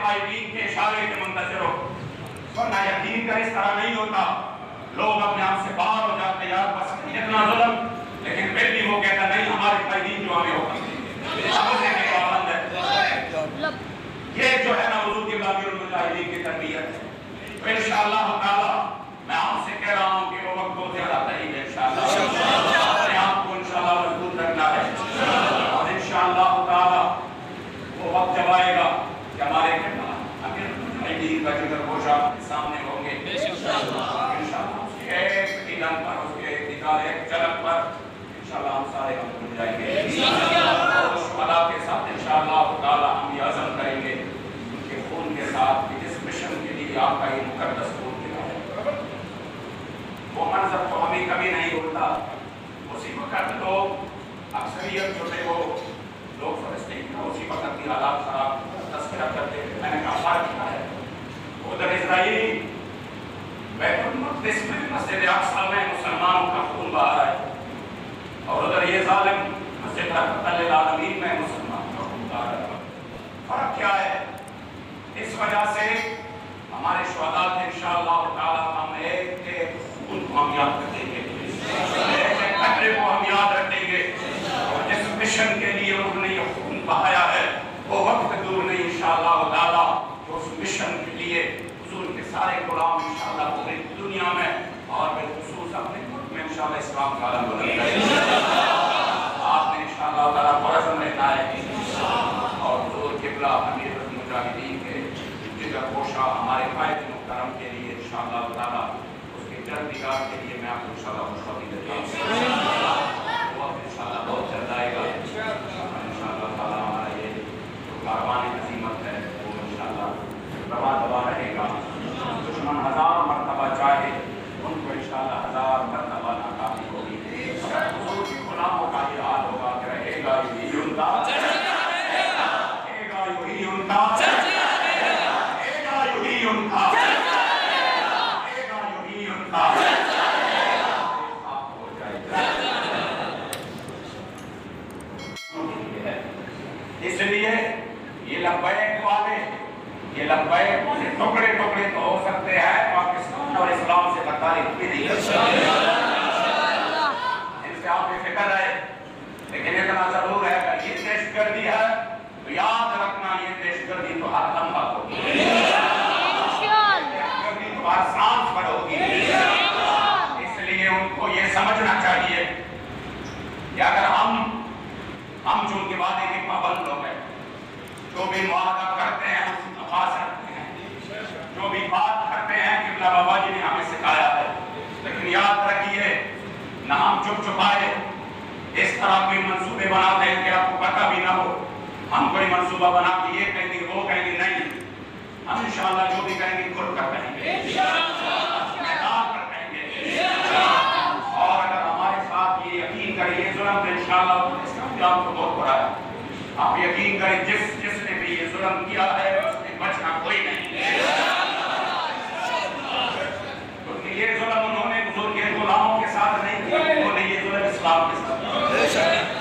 قائدین کے اشارے کے منتظر ہو، ورنہ یقین کا اس طرح نہیں ہوتا. لوگ اپنے آپ سے باہر ہو جاتے یار بس اتنا ظلم، لیکن پھر بھی وہ کہتا نہیں ہمارے قائدین جو ہمیں حکم دیں سمجھنے کے پابند ہے. یہ جو ہے نا حضور کے امیر المجاہدین کی تربیت ہے. تو انشاءاللہ تعالی میں آپ سے کہہ رہا ہوں کہ وہ وقت بہت زیادہ قریب ہے. انشاءاللہ اپنے آپ کو انشاءاللہ مضبوط رکھنا ہے، اور انشاءاللہ تعالی وہ وقت جب آئے گا کہ ہمارے امیر المجاہدین کا جگر گوشہ سامنے ہوں گے انشاءاللہ. ایک دیدن پر اس کے دیدار ایک جھلک پر انشاءاللہ ہم سارے ہم بن جائیں گے، اور شہداء کے ساتھ انشاءاللہ تعالی ہم یہ عزم کریں گے ان کے خون کے ساتھ کہ جس مشن کے لیے آپ کا یہ مقدس خون گرا ہے وہ منظر تو ہمیں کبھی نہیں بھولتا. اسی وقت تو اکثریت جو ہے وہ لوگ فلسطین کا اسی وقت کی حالات خراب تذکرہ کرتے ہیں. میں نے کہا فرق کیا ہے؟ ادھر اسرائیلی بیت المقدس میں مسجد اقصی میں مسلمانوں کا خون بہا رہا ہے، اور ادھر یہ ظالم مسجد رحمت للعالمین میں مسلمانوں کا خون بہا رہا ہے. فرق کیا ہے؟ اس وجہ سے ہمارے شہداء تھے انشاءاللہ تعالی ہم ایک ایک خون کو ہم یاد رکھیں گے، ایک ایک قطرے کو ہم یاد رکھیں گے، اور جس مشن کے لیے انہوں نے یہ خون بہایا ہے وہ وقت دور نہیں انشاءاللہ تعالی جو اس مشن کے لیے حضور کے سارے غلام انشاءاللہ پوری دنیا میں اور بالخصوص اپنے ملک میں انشاءاللہ اسلام کا عالم بلند کریں گے. آپ نے انشاءاللہ تعالی پرعزم رہنا ہے، اور حضور قبلہ امیر المجاہدین کے جگر گوشہ ہمارے قائد محترم کے لیے انشاءاللہ تعالی اس کے جلدگار کے لیے میں آپ کو انشاءاللہ خوشخبری دیتا ہوں. وہ انشاءاللہ بہت جلد آئے گا انشاءاللہ تعالی. ہمارا یہ جو کاروان عظیمت ہے وہ انشاءاللہ رواں دوا رہے گا. دشمن ہزار مرتبہ چاہے ان کو انشاءاللہ ہزار مرتبہ ناکامی ہوگی. حضور کے غلاموں کا یہ حال ہوگا کہ رہے گا یہی ان کا، رہے گا یہی ان کا، رہے گا یہی ان کا، رہے گا یہی ان کا. اس لیے یہ لبیک والے یہ لبیک ٹکڑے ٹکڑے تو ہو سکتے ہیں پاکستان اور اسلام سے غداری بھی نہیں کر سکتے، ان سے آپ بے فکر رہے. لیکن اتنا ضرور ہے کہ یہ دہشت گردی ہے تو یاد رکھنا یہ دہشت گردی تو ہر لمحہ ہوگی، دہشت گردی تو ہر سانس پر ہوگی. اس لیے ان کو یہ سمجھنا چاہیے کہ اگر ہم چونکہ وعدے کے پابند لوگ ہیں، جو بھی معاہدہ کرتے ہیں اس کی خاص رکھتے ہیں، جو بھی بات کرتے ہیں قبلہ بابا جی نے ہمیں سکھایا ہے. لیکن یاد رکھیے نہ ہم چپ چھپائے اس طرح کوئی منصوبے بنا دیں کہ آپ کو پتہ بھی نہ ہو. ہم کوئی منصوبہ بنا کے یہ کہیں گے وہ کہیں گے نہیں. ہم انشاءاللہ جو بھی کہیں گے کھل کر کہیں گے، میدان پر کہیں گے. اور اگر ہمارے ساتھ یہ یقین کریے ظلم تو انشاءاللہ اس کا انجام تو بہت بڑا ہے. آپ یقین کریں جس نے بھی یہ ظلم کیا ہے اس نے بچنا کوئی نہیں. کیونکہ یہ ظلم انہوں نے حضور کے غلاموں کے ساتھ نہیں کیا، انہوں نے یہ ظلم اسلام کے ساتھ کیا.